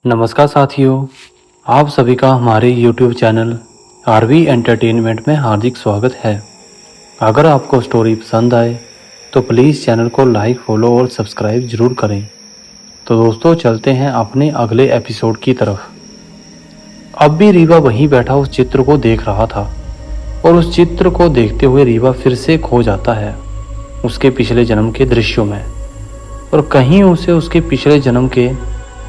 नमस्कार साथियों, आप सभी का हमारे YouTube चैनल आरवी एंटरटेनमेंट में हार्दिक स्वागत है। अगर आपको स्टोरी पसंद आए तो प्लीज़ चैनल को लाइक, फॉलो और सब्सक्राइब ज़रूर करें। तो दोस्तों चलते हैं अपने अगले एपिसोड की तरफ। अब भी रीवा वहीं बैठा उस चित्र को देख रहा था और उस चित्र को देखते हुए रीवा फिर से खो जाता है उसके पिछले जन्म के दृश्यों में, और कहीं उसे उसके पिछले जन्म के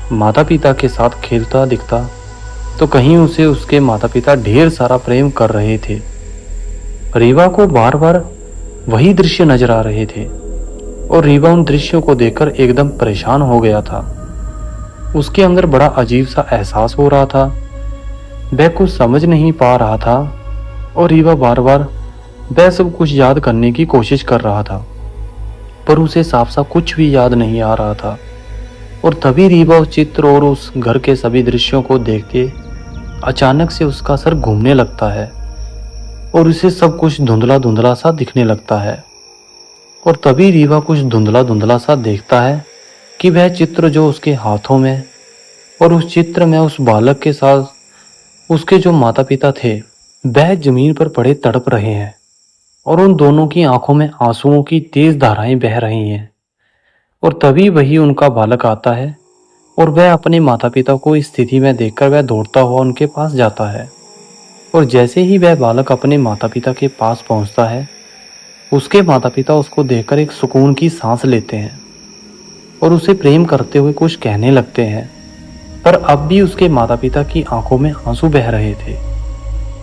माता पिता के साथ खेलता दिखता तो कहीं उसे उसके माता पिता ढेर सारा प्रेम कर रहे थे। रीवा को बार बार वही दृश्य नजर आ रहे थे और रीवा उन दृश्यों को देखकर एकदम परेशान हो गया था। उसके अंदर बड़ा अजीब सा एहसास हो रहा था। वह कुछ समझ नहीं पा रहा था और रीवा बार बार वह सब कुछ याद करने की कोशिश कर रहा था, पर उसे साफ साफ कुछ भी याद नहीं आ रहा था। और तभी रीवा उस चित्र और उस घर के सभी दृश्यों को देख के अचानक से उसका सर घूमने लगता है और उसे सब कुछ धुंधला धुंधला सा दिखने लगता है। और तभी रीवा कुछ धुंधला धुंधला सा देखता है कि वह चित्र जो उसके हाथों में और उस चित्र में उस बालक के साथ उसके जो माता पिता थे वह जमीन पर पड़े तड़प रहे हैं और उन दोनों की आंखों में आंसुओं की तेज धाराएं बह रही हैं। और तभी वही उनका बालक आता है और वह अपने माता पिता को इस स्थिति में देखकर वह दौड़ता हुआ उनके पास जाता है। और जैसे ही वह बालक अपने माता पिता के पास पहुंचता है, उसके माता पिता उसको देखकर एक सुकून की सांस लेते हैं और उसे प्रेम करते हुए कुछ कहने लगते हैं। पर अब भी उसके माता पिता की आंखों में आंसू बह रहे थे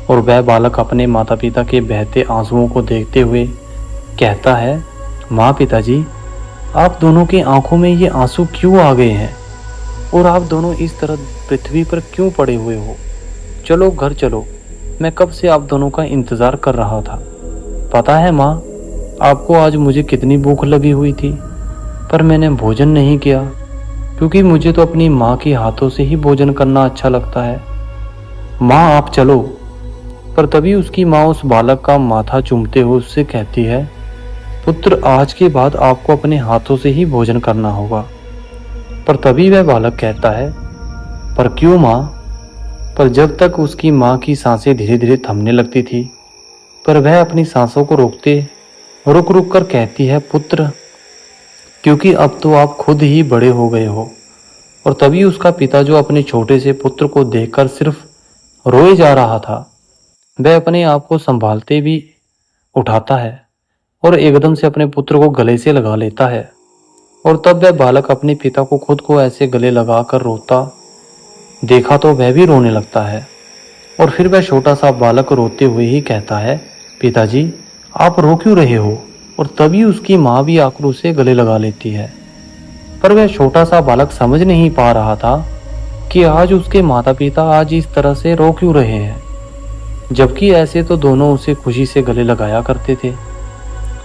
और वह बालक अपने माता पिता के बहते आंसुओं को देखते हुए कहता है, माँ पिताजी, आप दोनों की आंखों में ये आंसू क्यों आ गए हैं और आप दोनों इस तरह पृथ्वी पर क्यों पड़े हुए हो? चलो घर चलो, मैं कब से आप दोनों का इंतज़ार कर रहा था। पता है माँ, आपको आज मुझे कितनी भूख लगी हुई थी, पर मैंने भोजन नहीं किया क्योंकि मुझे तो अपनी माँ के हाथों से ही भोजन करना अच्छा लगता है। माँ आप चलो। पर तभी उसकी माँ उस बालक का माथा चूमते हुए उससे कहती है, पुत्र, आज के बाद आपको अपने हाथों से ही भोजन करना होगा। पर तभी वह बालक कहता है, पर क्यों माँ? पर जब तक उसकी माँ की सांसें धीरे धीरे थमने लगती थी, पर वह अपनी सांसों को रुक रुक कर कहती है, पुत्र, क्योंकि अब तो आप खुद ही बड़े हो गए हो। और तभी उसका पिता जो अपने छोटे से पुत्र को देखकर सिर्फ रोए जा रहा था, वह अपने आप को संभालते भी उठाता है और एकदम से अपने पुत्र को गले से लगा लेता है। और तब वह बालक अपने पिता को खुद को ऐसे गले लगाकर रोता देखा तो वह भी रोने लगता है। और फिर वह छोटा सा बालक रोते हुए ही कहता है, पिताजी आप रो क्यों रहे हो? और तभी उसकी माँ भी आकर उसे गले लगा लेती है। पर वह छोटा सा बालक समझ नहीं पा रहा था कि आज उसके माता पिता आज इस तरह से रो क्यों रहे हैं, जबकि ऐसे तो दोनों उसे खुशी से गले लगाया करते थे।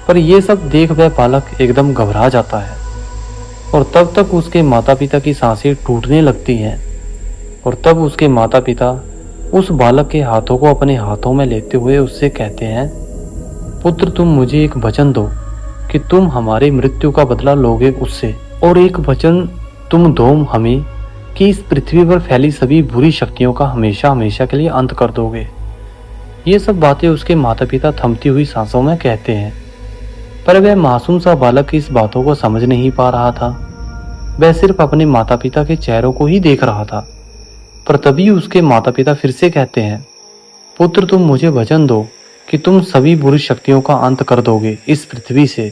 पर यह सब देख वह बालक एकदम घबरा जाता है और तब तक उसके माता पिता की सांसें टूटने लगती हैं। और तब उसके माता पिता उस बालक के हाथों को अपने हाथों में लेते हुए उससे कहते हैं, पुत्र, तुम मुझे एक वचन दो कि तुम हमारी मृत्यु का बदला लोगे उससे, और एक वचन तुम दो हमें कि इस पृथ्वी पर फैली सभी बुरी शक्तियों का हमेशा हमेशा के लिए अंत कर दोगे। ये सब बातें उसके माता पिता थमती हुई सांसों में कहते हैं। पर वह मासूम सा बालक इस बातों को समझ नहीं पा रहा था। वह सिर्फ अपने माता पिता के चेहरों को ही देख रहा था। पर तभी उसके माता पिता फिर से कहते हैं, पुत्र, तुम मुझे वचन दो कि तुम सभी बुरी शक्तियों का अंत कर दोगे इस पृथ्वी से,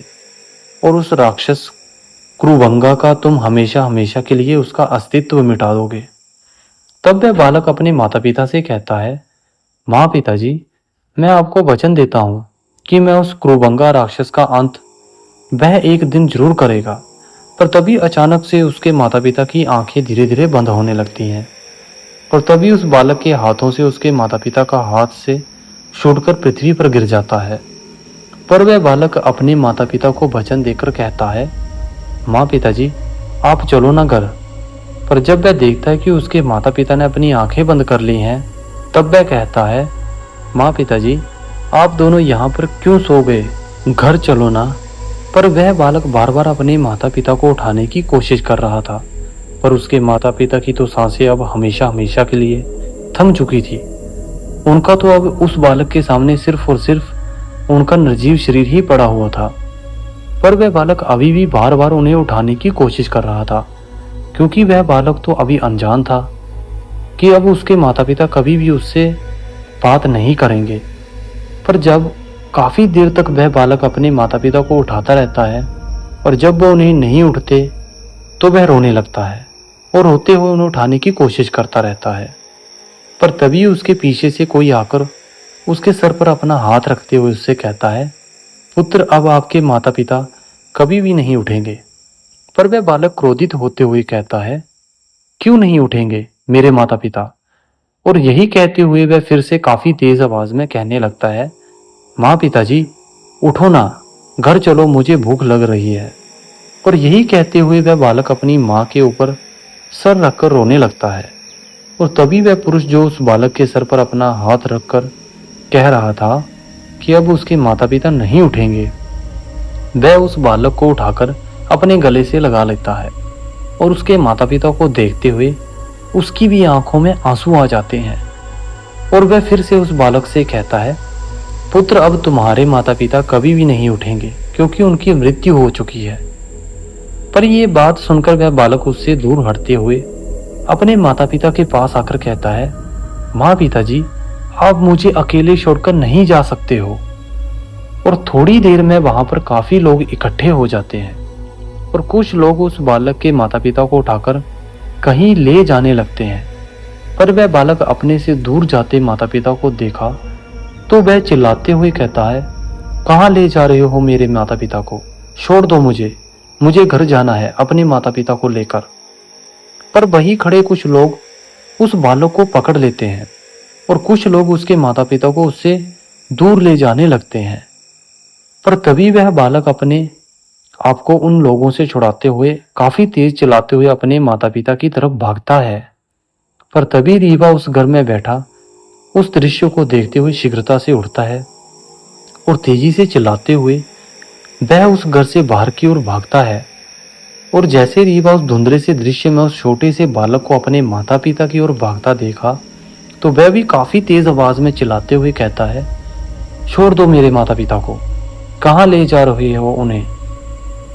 और उस राक्षस क्रूबंगा का तुम हमेशा हमेशा के लिए उसका अस्तित्व मिटा दोगे। तब वह बालक अपने माता पिता से कहता है, माँ पिताजी, मैं आपको वचन देता हूँ कि मैं उस क्रूबंगा राक्षस का अंत वह एक दिन जरूर करेगा। पर तभी अचानक से उसके माता पिता की आंखें धीरे धीरे बंद होने लगती हैं और तभी उस बालक के हाथों से उसके माता पिता का हाथ से छूटकर पृथ्वी पर गिर जाता है। पर वह बालक अपने माता पिता को वचन देकर कहता है, माँ पिताजी आप चलो ना घर। पर जब वह देखता है कि उसके माता पिता ने अपनी आंखें बंद कर ली हैं, तब वह कहता है, माँ पिताजी आप दोनों यहाँ पर क्यों सो गए? घर चलो ना। पर वह बालक बार बार अपने माता पिता को उठाने की कोशिश कर रहा था, पर उसके माता पिता की तो सांसें अब हमेशा हमेशा के लिए थम चुकी थी। उनका तो अब उस बालक के सामने सिर्फ और सिर्फ उनका निर्जीव शरीर ही पड़ा हुआ था। पर वह बालक अभी भी बार बार उन्हें उठाने की कोशिश कर रहा था, क्योंकि वह बालक तो अभी अनजान था कि अब उसके माता पिता कभी भी उससे बात नहीं करेंगे। पर जब काफी देर तक वह बालक अपने माता पिता को उठाता रहता है और जब वह उन्हें नहीं उठते तो वह रोने लगता है और रोते हुए उन्हें उठाने की कोशिश करता रहता है। पर तभी उसके पीछे से कोई आकर उसके सर पर अपना हाथ रखते हुए उससे कहता है, पुत्र, अब आपके माता पिता कभी भी नहीं उठेंगे। पर वह बालक क्रोधित होते हुए कहता है, क्यों नहीं उठेंगे मेरे माता पिता? और यही कहते हुए वह फिर से काफी तेज आवाज में कहने लगता है, माँ पिताजी उठो ना, घर चलो, मुझे भूख लग रही है। और यही कहते हुए वह बालक अपनी माँ के ऊपर सर रखकर रोने लगता है। और तभी वह पुरुष जो उस बालक के सर पर अपना हाथ रखकर कह रहा था कि अब उसके माता पिता नहीं उठेंगे, वह उस बालक को उठाकर अपने गले से लगा लेता है और उसके माता पिता को देखते हुए उसकी भी आंखों में आंसू आ जाते हैं। और वह फिर से उस बालक से कहता है, पुत्र, अब तुम्हारे माता पिता कभी भी नहीं उठेंगे क्योंकि उनकी मृत्यु हो चुकी है। पर यह बात सुनकर वह बालक उससे दूर हटते हुए अपने माता पिता के पास आकर कहता है, माँ पिताजी, आप मुझे अकेले छोड़कर नहीं जा सकते हो। और थोड़ी देर में वहां पर काफी लोग इकट्ठे हो जाते हैं और कुछ लोग उस बालक के माता पिता को उठाकर कहीं ले जाने लगते हैं। पर वह बालक अपने से दूर जाते माता पिता को देखा तो वह चिल्लाते हुए कहता है, कहाँ ले जा रहे हो मेरे माता पिता को? छोड़ दो मुझे घर जाना है अपने माता पिता को लेकर। पर वहीं खड़े कुछ लोग उस बालक को पकड़ लेते हैं और कुछ लोग उसके माता पिता को उससे दूर ले जाने लगते हैं। पर तभी वह बालक अपने आपको उन लोगों से छुड़ाते हुए काफी तेज चलाते हुए अपने माता पिता की तरफ भागता है। पर तभी रीवा उस घर में बैठा उस दृश्य को देखते हुए शीघ्रता से उठता है और तेजी से चिल्लाते हुए वह उस घर से बाहर की ओर भागता है। और जैसे रीवा उस धुंधले से दृश्य में उस छोटे से बालक को अपने माता पिता की ओर भागता देखा तो वह भी काफी तेज आवाज में चिल्लाते हुए कहता है, छोड़ दो मेरे माता पिता को, कहाँ ले जा रहे हो उन्हें?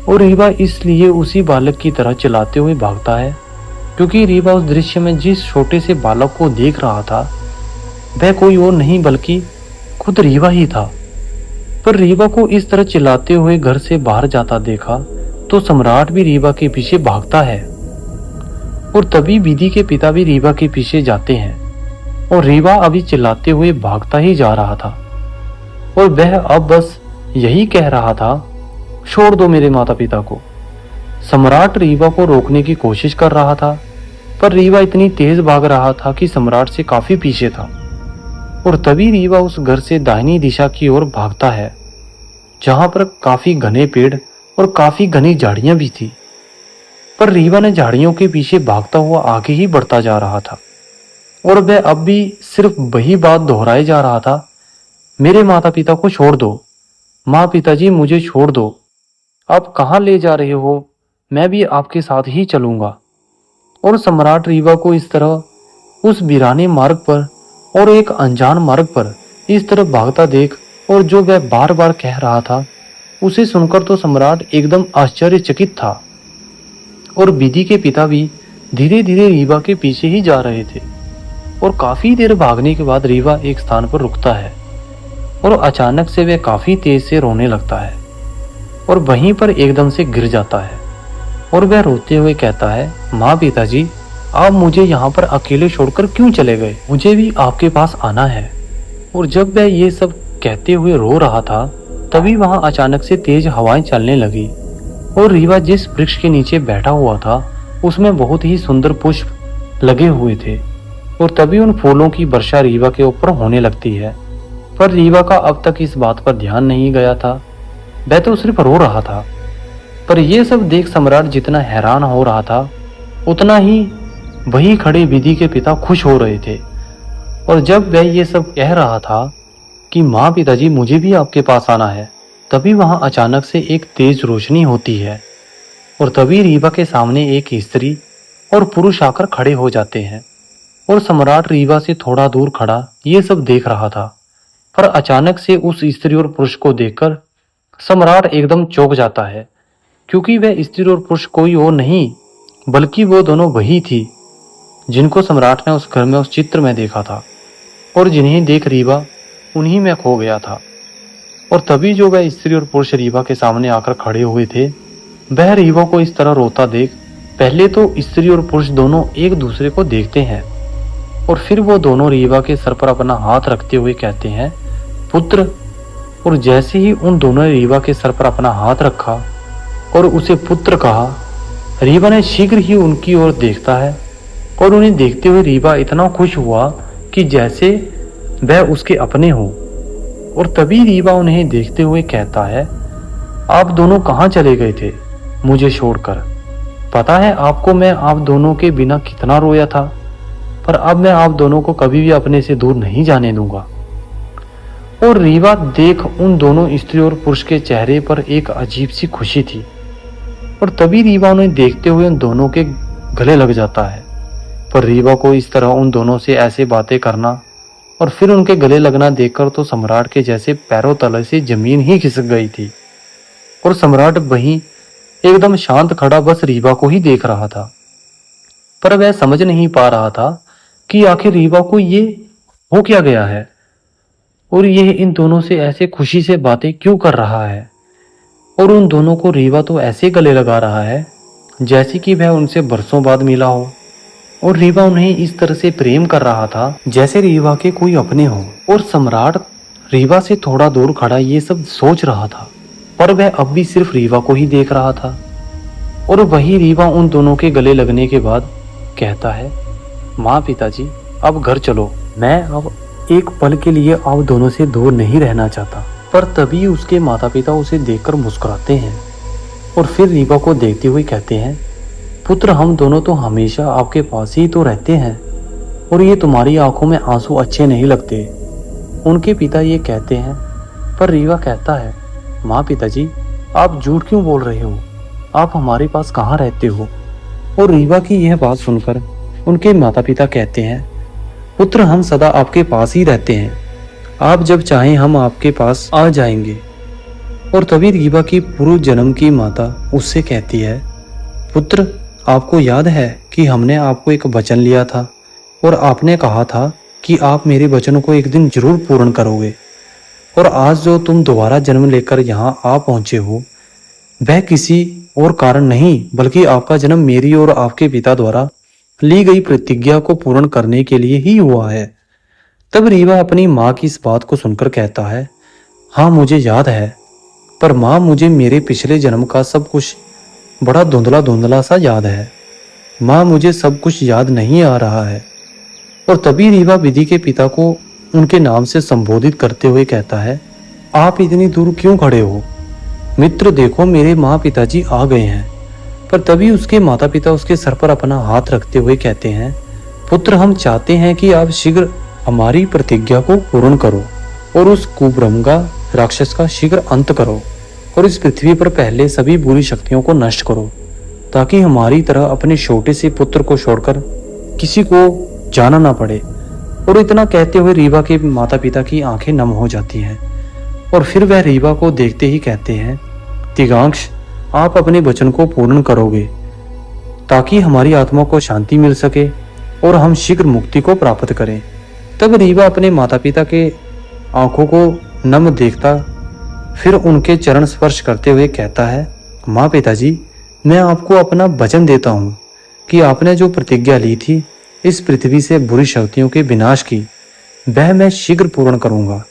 और रीवा इसलिए उसी बालक की तरह चिल्लाते हुए भागता है क्योंकि रीवा उस दृश्य में जिस छोटे से बालक को देख रहा था वह कोई और नहीं बल्कि खुद रीवा ही था। पर रीवा को इस तरह चिल्लाते हुए घर से बाहर जाता देखा तो सम्राट भी रीवा के पीछे भागता है। और तभी विधि के पिता भी रीवा के पीछे जाते हैं और रीवा अभी चिल्लाते हुए भागता ही जा रहा था और वह अब बस यही कह रहा था, छोड़ दो मेरे माता पिता को। सम्राट रीवा को रोकने की कोशिश कर रहा था पर रीवा इतनी तेज भाग रहा था कि सम्राट से काफी पीछे था। और तभी रीवा उस घर से दाहिनी दिशा की ओर भागता है जहां पर काफी घने पेड़ और काफी घनी झाड़ियां भी थी। पर रीवा ने झाड़ियों के पीछे भागता हुआ आगे ही बढ़ता जा रहा था और वह अब भी सिर्फ वही बात दोहराए जा रहा था, मेरे माता पिता को छोड़ दो, माँ पिताजी मुझे छोड़ दो, आप कहाँ ले जा रहे हो, मैं भी आपके साथ ही चलूंगा। और सम्राट रीवा को इस तरह उस वीराने मार्ग पर और एक अनजान मार्ग पर इस तरफ भागता देख और जो वह बार बार कह रहा था उसे सुनकर तो सम्राट एकदम आश्चर्यचकित था। और विधि के पिता भी धीरे धीरे रीवा के पीछे ही जा रहे थे। और काफी देर भागने के बाद रीवा एक स्थान पर रुकता है और अचानक से वह काफी तेज से रोने लगता है और वहीं पर एकदम से गिर जाता है और वह रोते हुए कहता है, माँ पिताजी, आप मुझे यहाँ पर अकेले छोड़कर क्यों चले गए? मुझे भी आपके पास आना है। और जब वह ये सब कहते हुए रो रहा था तभी वहां अचानक से तेज हवाएं चलने लगी और रीवा जिस वृक्ष के नीचे बैठा हुआ था उसमें बहुत ही सुंदर पुष्प लगे हुए थे और तभी उन फूलों की वर्षा रीवा के ऊपर होने लगती है। पर रीवा का अब तक इस बात पर ध्यान नहीं गया था, वह तो सिर्फ रो रहा था। पर यह सब देख सम्राट जितना हैरान हो रहा था उतना ही वही खड़े विधि के पिता खुश हो रहे थे। और जब वह ये सब कह रहा था कि माँ पिताजी मुझे भी आपके पास आना है, तभी वहां अचानक से एक तेज रोशनी होती है और तभी रीवा के सामने एक स्त्री और पुरुष आकर खड़े हो जाते हैं और सम्राट रीवा से थोड़ा दूर खड़ा ये सब देख रहा था। पर अचानक से उस स्त्री और पुरुष को देखकर सम्राट एकदम चौंक जाता है, क्योंकि वह स्त्री और पुरुष कोई और नहीं बल्कि वो दोनों वही थी जिनको सम्राट ने उस घर में उस चित्र में देखा था और जिन्हें देख रीवा उन्हीं में खो गया था। और तभी जो वह स्त्री और पुरुष रीवा के सामने आकर खड़े हुए थे, वह रीवा को इस तरह रोता देख पहले तो स्त्री और पुरुष दोनों एक दूसरे को देखते हैं और फिर वो दोनों रीवा के सर पर अपना हाथ रखते हुए कहते हैं, पुत्र। और जैसे ही उन दोनों ने रीवा के सर पर अपना हाथ रखा और उसे पुत्र कहा, रीवा ने शीघ्र ही उनकी ओर देखता है और उन्हें देखते हुए रीवा इतना खुश हुआ कि जैसे वह उसके अपने हो। और तभी रीवा उन्हें देखते हुए कहता है, आप दोनों कहाँ चले गए थे मुझे छोड़कर? पता है आपको मैं आप दोनों के बिना कितना रोया था, पर अब मैं आप दोनों को कभी भी अपने से दूर नहीं जाने दूंगा। और रीवा देख उन दोनों स्त्री और पुरुष के चेहरे पर एक अजीब सी खुशी थी और तभी रीवा उन्हें देखते हुए उन दोनों के गले लग जाता है। पर रीवा को इस तरह उन दोनों से ऐसे बातें करना और फिर उनके गले लगना देखकर तो सम्राट के जैसे पैरों तले से जमीन ही खिसक गई थी और सम्राट वहीं एकदम शांत खड़ा बस रीवा को ही देख रहा था। पर वह समझ नहीं पा रहा था कि आखिर रीवा को ये हो क्या गया है और यह इन दोनों से ऐसे खुशी से बातें क्यों कर रहा है। और उन दोनों को रीवा तो ऐसे गले लगा रहा है जैसे कि वह उनसे बरसों बाद मिला हो और रीवा उन्हें इस तरह से प्रेम कर रहा था जैसे रीवा के कोई अपने हो। और सम्राट रीवा से थोड़ा दूर खड़ा ये सब सोच रहा था, पर वह अब भी सिर्फ रीवा को ही देख रहा था। और वही रीवा उन दोनों के गले लगने के बाद कहता है, माँ पिताजी अब घर चलो, मैं अब एक पल के लिए आप दोनों से दूर नहीं रहना चाहता। पर तभी उसके माता पिता उसे देखकर मुस्कुराते हैं और फिर रीवा को देखते हुए कहते हैं, पुत्र हम दोनों तो हमेशा आपके पास ही तो रहते हैं और ये तुम्हारी आंखों में आंसू अच्छे नहीं लगते। उनके पिता ये कहते हैं, पर रीवा कहता है, माँ पिताजी आप झूठ क्यों बोल रहे हो, आप हमारे पास कहाँ रहते हो। और रीवा की यह बात सुनकर उनके माता पिता कहते हैं, पुत्र हम सदा आपके पास ही रहते हैं, आप जब चाहें हम आपके पास आ जाएंगे। और तभी रीवा की पूर्व जन्म की माता उससे कहती है, पुत्र आपको याद है कि हमने आपको एक वचन लिया था और आपने कहा था कि आप मेरे वचन को एक दिन जरूर पूर्ण करोगे। और आज जो तुम दोबारा जन्म लेकर यहाँ आ पहुंचे हो वह किसी और कारण नहीं बल्कि आपका जन्म मेरी और आपके पिता द्वारा ली गई प्रतिज्ञा को पूर्ण करने के लिए ही हुआ है। तब रीवा अपनी माँ की इस बात को सुनकर कहता है, हाँ मुझे याद है, पर माँ मुझे मेरे पिछले जन्म का सब कुछ बड़ा धुंधला धुंधला सा याद है, माँ मुझे सब कुछ याद नहीं आ रहा है। और तभी रीवा विधि के पिता को उनके नाम से संबोधित करते हुए कहता है, आप इतनी दूर क्यों खड़े हो मित्र, देखो मेरे माँ पिताजी आ गए हैं। पर तभी उसके माता पिता उसके सर पर अपना हाथ रखते हुए कहते हैं, पुत्र हम चाहते हैं कि आप शीघ्र हमारी प्रतिज्ञा को पूर्ण करो और उस कुब्रह्म राक्षस का शीघ्र अंत करो और इस पृथ्वी पर पहले सभी बुरी शक्तियों को नष्ट करो, ताकि हमारी तरह अपने छोटे से पुत्र को छोड़कर किसी को जाना ना पड़े। और इतना कहते हुए रीवा के माता पिता की आंखें नम हो जाती हैं और फिर वह रीवा को देखते ही कहते हैं, तिगांश आप अपने वचन को पूर्ण करोगे ताकि हमारी आत्मा को शांति मिल सके और हम शीघ्र मुक्ति को प्राप्त करें। तब रीवा अपने माता पिता के आंखों को नम देखता फिर उनके चरण स्पर्श करते हुए कहता है, माँ पिताजी मैं आपको अपना वचन देता हूँ कि आपने जो प्रतिज्ञा ली थी इस पृथ्वी से बुरी शक्तियों के विनाश की, वह मैं शीघ्र पूर्ण करूंगा।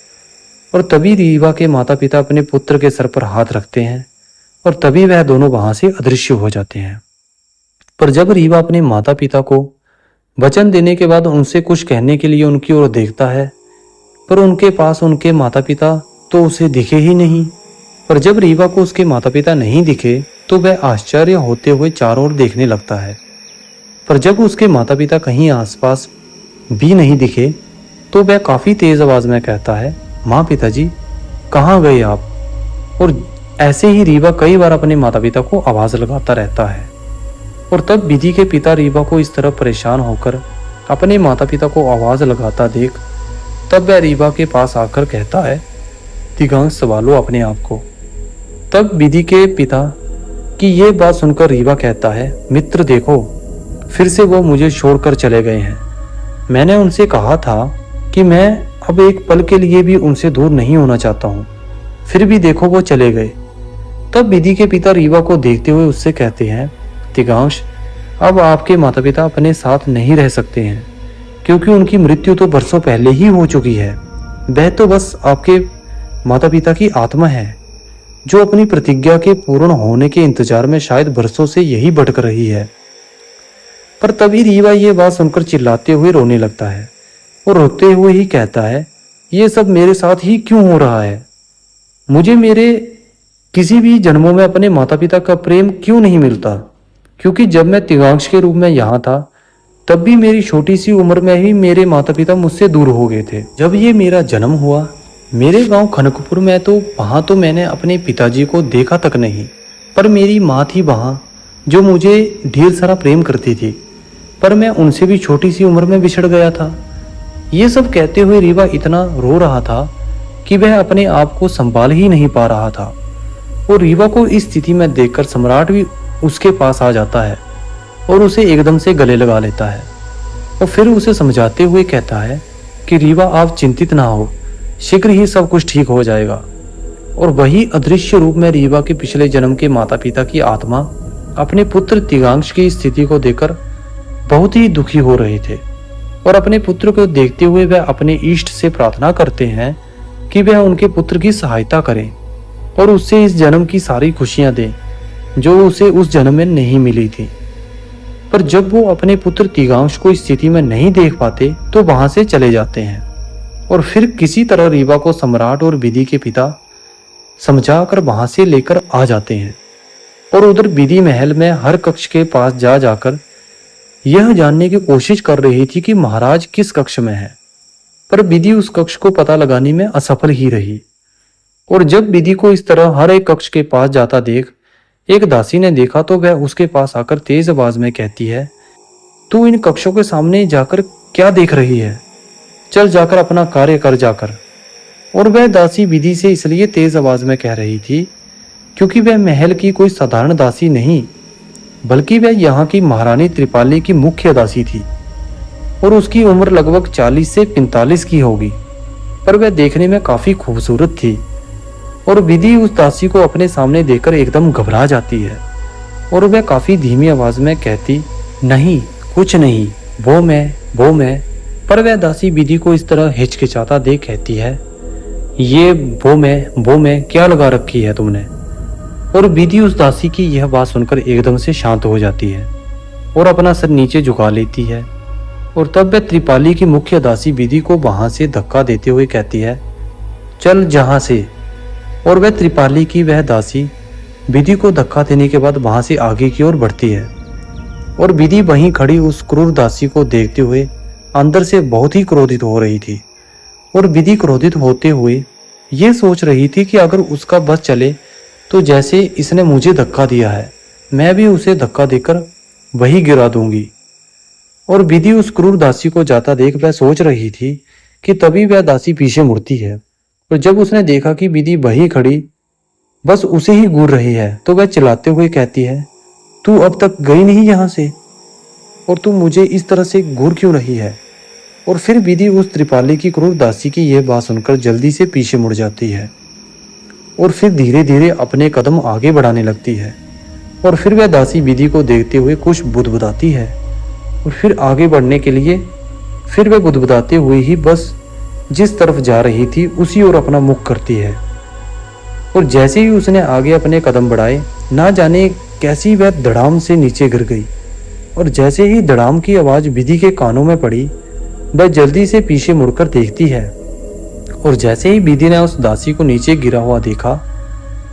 और तभी रीवा के माता पिता अपने पुत्र के सर पर हाथ रखते हैं और तभी वह दोनों वहां से अदृश्य हो जाते हैं। पर जब रीवा अपने माता पिता को वचन देने के बाद उनसे कुछ कहने के लिए उनकी ओर देखता है, पर उनके पास उनके माता पिता तो उसे दिखे ही नहीं। पर जब रीवा को उसके माता पिता नहीं दिखे तो वह आश्चर्य होते हुए चारों ओर देखने लगता है। पर जब उसके माता पिता कहीं आसपास भी नहीं दिखे तो वह काफी तेज आवाज में कहता है, माँ पिताजी कहाँ गए आप। और ऐसे ही रीवा कई बार अपने माता पिता को आवाज लगाता रहता है। और तब विधि के पिता रीवा को इस तरह परेशान होकर अपने माता पिता को आवाज लगाता देख तब वह रीवा के पास आकर कहता है, दिगांश संभालो अपने आप को। तब विधि के पिता की ये बात सुनकर रीवा कहता है, मित्र देखो, फिर से वो मुझे छोड़कर चले गए हैं। मैंने उनसे कहा था कि मैं अब एक पल के लिए भी उनसे दूर नहीं होना चाहता हूँ, फिर भी देखो वो चले गए। तब विधि के पिता रीवा को देखते हुए उससे कहते हैं, दिगांश, अब आपके माता पिता अपने साथ नहीं रह सकते हैं, क्योंकि उनकी मृत्यु तो बरसों पहले ही हो चुकी है। वह तो बस आपके माता पिता की आत्मा है, जो अपनी प्रतिज्ञा के पूर्ण होने के इंतजार में शायद बरसों से यही भटक रही है। पर तभी रीवा ये बात सुनकर चिल्लाते हुए रोने लगता है और रोते हुए ही कहता है, ये सब मेरे साथ ही क्यों हो रहा है? मुझे मेरे किसी भी जन्मों में अपने माता पिता का प्रेम क्यों नहीं मिलता? क्योंकि जब मैं दिगांश के रूप में यहाँ था, तब भी मेरी छोटी सी उम्र में ही मेरे माता पिता मुझसे दूर हो गए थे। जब ये मेरा जन्म हुआ मेरे गांव खनकपुर में, तो वहाँ तो मैंने अपने पिताजी को देखा तक नहीं, पर मेरी माँ थी वहाँ जो मुझे ढेर सारा प्रेम करती थी, पर मैं उनसे भी छोटी सी उम्र में बिछड़ गया था। ये सब कहते हुए रीवा इतना रो रहा था कि वह अपने आप को संभाल ही नहीं पा रहा था। और रीवा को इस स्थिति में देखकर सम्राट भी उसके पास आ जाता है और उसे एकदम से गले लगा लेता है और फिर उसे समझाते हुए कहता है कि रीवा, आप चिंतित ना हो, शीघ्र ही सब कुछ ठीक हो जाएगा। और वही अदृश्य रूप में रीवा के पिछले जन्म के माता पिता की आत्मा अपने पुत्र दिगांश की स्थिति को देखकर बहुत ही दुखी हो रहे थे और अपने पुत्र को देखते हुए वह अपने इष्ट से प्रार्थना करते हैं कि वह उनके पुत्र की सहायता करें और उससे इस जन्म की सारी खुशियां दें जो उसे उस जन्म में नहीं मिली थी। पर जब वो अपने पुत्र दिगांश को इस स्थिति में नहीं देख पाते तो वहां से चले जाते हैं और फिर किसी तरह रीवा को सम्राट और विधि के पिता समझाकर वहां से लेकर आ जाते हैं। और उधर विधि महल में हर कक्ष के पास जा जाकर यह जानने की कोशिश कर रही थी कि महाराज किस कक्ष में है, पर विधि उस कक्ष को पता लगाने में असफल ही रही। और जब विधि को इस तरह हर एक कक्ष के पास जाता देख एक दासी ने देखा तो वह उसके पास आकर तेज आवाज में कहती है, तू इन कक्षों के सामने जाकर क्या देख रही है? चल जाकर अपना कार्य कर जाकर। और वह दासी विधि से इसलिए तेज आवाज में कह रही थी क्योंकि वह महल की कोई साधारण दासी नहीं, बल्कि वह यहाँ की महारानी त्रिपाली की मुख्य दासी थी और उसकी उम्र लगभग 40 से 45 की होगी, पर वह देखने में काफी खूबसूरत थी। और विधि उस दासी को अपने सामने देखकर एकदम घबरा जाती है और वह काफी धीमी आवाज में कहती, नहीं, कुछ नहीं, वो मैं। पर वह दासी विधि को इस तरह हिचकिचाता देख कहती है, ये वो मैं क्या लगा रखी है तुमने? और विधि उस दासी की यह बात सुनकर एकदम से शांत हो जाती है और अपना सर नीचे झुका लेती है। और तब वह त्रिपाली की मुख्य दासी विधि को वहां से धक्का देते हुए कहती है, चल जहां से। और वह त्रिपाली की वह दासी विधि को धक्का देने के बाद वहां से आगे की ओर बढ़ती है और विधि वहीं खड़ी उस क्रूर दासी को देखते हुए अंदर से बहुत ही क्रोधित हो रही थी। और विधि क्रोधित होते हुए ये सोच रही थी कि अगर उसका बस चले तो जैसे इसने मुझे धक्का दिया है, मैं भी उसे धक्का देकर वही गिरा दूंगी। और विधि उस क्रूर दासी को जाता देख वह सोच रही थी कि तभी वह दासी पीछे मुड़ती है और जब उसने देखा कि विधि वही खड़ी बस उसे ही घूर रही है तो वह चिल्लाते हुए कहती है, तू अब तक गई नहीं यहाँ से और तू मुझे इस तरह से घूर क्यों रही है? और फिर विधि उस त्रिपाली की क्रूर दासी की यह बात सुनकर जल्दी से पीछे मुड़ जाती है और फिर धीरे धीरे अपने कदम आगे बढ़ाने लगती है। और फिर वह दासी विधि को देखते हुए कुछ बुदबुदाती है और फिर आगे बढ़ने के लिए फिर वह बुदबुदाते हुए ही बस जिस तरफ जा रही थी उसी ओर अपना मुख करती है। और जैसे ही उसने आगे अपने कदम बढ़ाए, ना जाने कैसी वह धड़ाम से नीचे गिर गई। और जैसे ही धड़ाम की आवाज विधि के कानों में पड़ी, वह जल्दी से पीछे मुड़कर देखती है और जैसे ही विधि ने उस दासी को नीचे गिरा हुआ देखा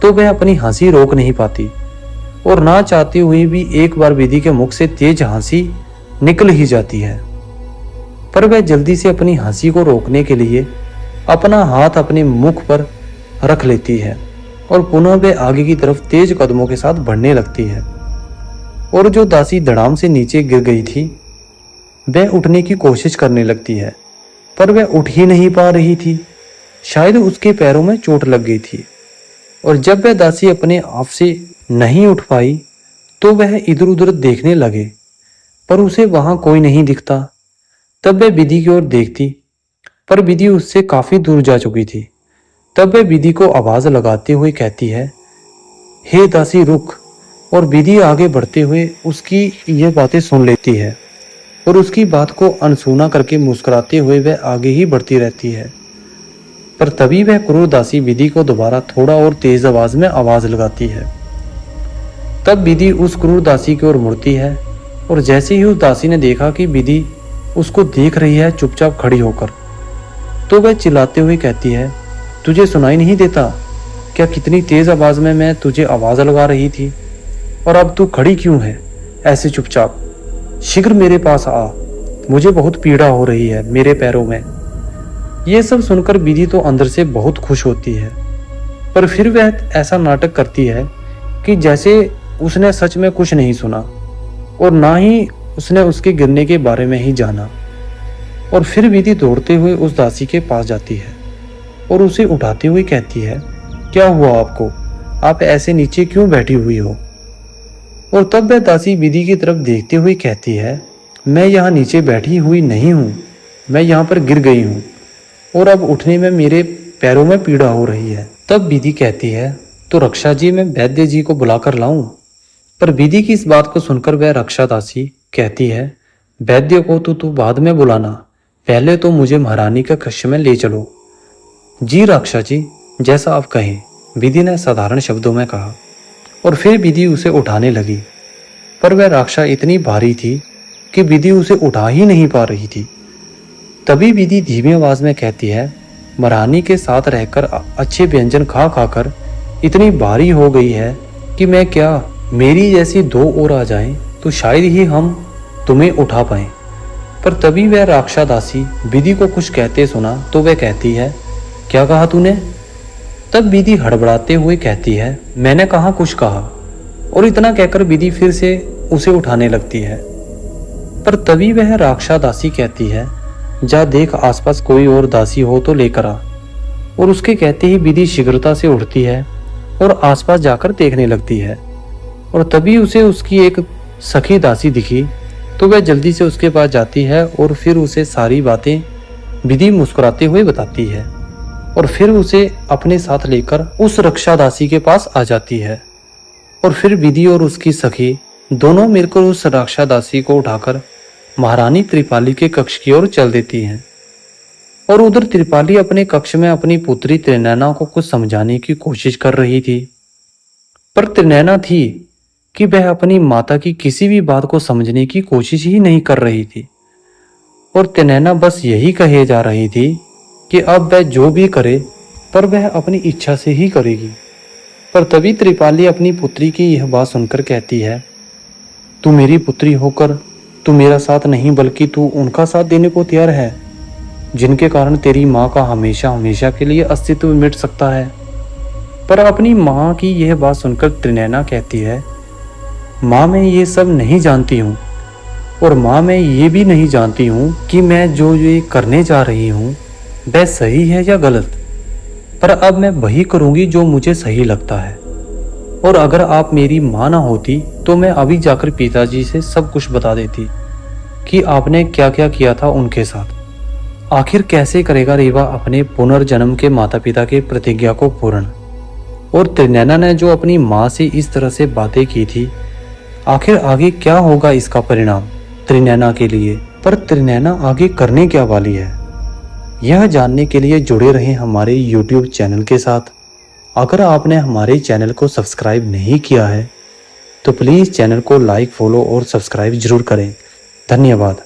तो वह अपनी हंसी रोक नहीं पाती और ना चाहते हुए भी एक बार विधि के मुख से तेज हंसी निकल ही जाती है। पर वह जल्दी से अपनी हंसी को रोकने के लिए अपना हाथ अपने मुख पर रख लेती है और पुनः वह आगे की तरफ तेज कदमों के साथ बढ़ने लगती है। और जो दासी धड़ाम से नीचे गिर गई थी वह उठने की कोशिश करने लगती है, पर वह उठ ही नहीं पा रही थी। शायद उसके पैरों में चोट लग गई थी, और जब वह दासी अपने आप से नहीं उठ पाई तो वह इधर उधर देखने लगे, पर उसे वहां कोई नहीं दिखता। तब वह विधि की ओर देखती, पर विधि उससे काफी दूर जा चुकी थी। तब वह विधि को आवाज लगाते हुए कहती है, हे दासी रुक। और विधि आगे बढ़ते हुए उसकी ये बातें सुन लेती है, और उसकी बात को अनसुना करके मुस्कुराते हुए वह आगे ही बढ़ती रहती है। पर तभी वह क्रूर दासी विधि को दोबारा थोड़ा और तेज आवाज में आवाज लगाती है। तब विधि उस क्रूर दासी की ओर मुड़ती है, और जैसे ही उस दासी ने देखा कि विधि उसको देख रही है चुपचाप खड़ी होकर, तो वह चिल्लाते हुए कहती है, तुझे सुनाई नहीं देता क्या कितनी तेज आवाज में मैं तुझे आवाज लगा रही थी? और अब तू खड़ी क्यों है ऐसे चुपचाप? शीघ्र मेरे पास आ, मुझे बहुत पीड़ा हो रही है मेरे पैरों में। ये सब सुनकर विधि तो अंदर से बहुत खुश होती है, पर फिर वह ऐसा नाटक करती है कि जैसे उसने सच में कुछ नहीं सुना, और ना ही उसने उसके गिरने के बारे में ही जाना। और फिर विधि दौड़ते हुए उस दासी के पास जाती है और उसे उठाते हुए कहती है, क्या हुआ आपको? आप ऐसे नीचे क्यों बैठी हुई हो? और तब वह दासी विधि की तरफ देखते हुए कहती है, मैं यहाँ नीचे बैठी हुई नहीं हूँ, मैं यहाँ पर गिर गई हूँ, और अब उठने में मेरे पैरों में पीड़ा हो रही है। तब विधि कहती है, तो रक्षा जी मैं वैद्य जी को बुलाकर लाऊं? पर विधि की इस बात को सुनकर वह रक्षा दासी कहती है, वैद्य को तो बाद में बुलाना, पहले तो मुझे महारानी के कक्ष में ले चलो। जी रक्षा जी, जैसा आप कहें, विधि ने साधारण शब्दों में कहा। और फिर विधि उसे उठाने लगी, पर वह राक्षा इतनी भारी थी कि विधि उसे उठा ही नहीं पा रही थी। तभी विधि धीमी आवाज में कहती है, महारानी के साथ रहकर अच्छे व्यंजन खा खाकर इतनी भारी हो गई है कि मैं क्या, मेरी जैसी दो और आ जाएं तो शायद ही हम तुम्हें उठा पाएं। पर तभी वह राक्षा दासी विधि को कुछ कहते सुना तो वह कहती है, क्या कहा तूने? तब विधि हड़बड़ाते हुए कहती है, मैंने कहाँ कुछ कहा। और इतना कहकर विधि फिर से उसे उठाने लगती है। पर तभी वह राक्षा दासी कहती है, जा देख आसपास कोई और दासी हो तो लेकर आ। और उसके कहते ही विधि शीघ्रता से उठती है और आसपास जाकर देखने लगती है। और तभी उसे उसकी एक सखी दासी दिखी, तो वह जल्दी से उसके पास जाती है और फिर उसे सारी बातें विधि मुस्कुराते हुए बताती है, और फिर उसे अपने साथ लेकर उस रक्षा दासी के पास आ जाती है। और फिर विधि और उसकी सखी दोनों मिलकर उस रक्षा दासी को उठाकर महारानी त्रिपाली के कक्ष की ओर चल देती हैं। और उधर त्रिपाली अपने कक्ष में अपनी पुत्री त्रिनयना को कुछ समझाने की कोशिश कर रही थी, पर त्रिनयना थी कि वह अपनी माता की किसी भी बात को समझने की कोशिश ही नहीं कर रही थी। और त्रिनयना बस यही कहे जा रही थी कि अब वह जो भी करे पर वह अपनी इच्छा से ही करेगी। पर तभी त्रिपाली अपनी पुत्री की यह बात सुनकर कहती है, तू मेरी पुत्री होकर तू मेरा साथ नहीं बल्कि तू उनका साथ देने को तैयार है जिनके कारण तेरी माँ का हमेशा हमेशा के लिए अस्तित्व मिट सकता है। पर अपनी माँ की यह बात सुनकर त्रिनयना कहती है, माँ मैं ये सब नहीं जानती हूँ, और माँ मैं ये भी नहीं जानती हूँ कि मैं जो ये करने जा रही हूँ वह सही है या गलत, पर अब मैं वही करूँगी जो मुझे सही लगता है। और अगर आप मेरी माँ ना होती तो मैं अभी जाकर पिताजी से सब कुछ बता देती कि आपने क्या क्या किया था उनके साथ। आखिर कैसे करेगा रेवा अपने पुनर्जन्म के माता पिता की प्रतिज्ञा को पूर्ण। और त्रिनयना ने जो अपनी माँ से इस तरह से बातें की थी, आखिर आगे क्या होगा इसका परिणाम त्रिनयना के लिए। पर त्रिनयना आगे करने क्या वाली है, यह जानने के लिए जुड़े रहें हमारे YouTube चैनल के साथ। अगर आपने हमारे चैनल को सब्सक्राइब नहीं किया है तो प्लीज़ चैनल को लाइक, फॉलो और सब्सक्राइब जरूर करें। धन्यवाद।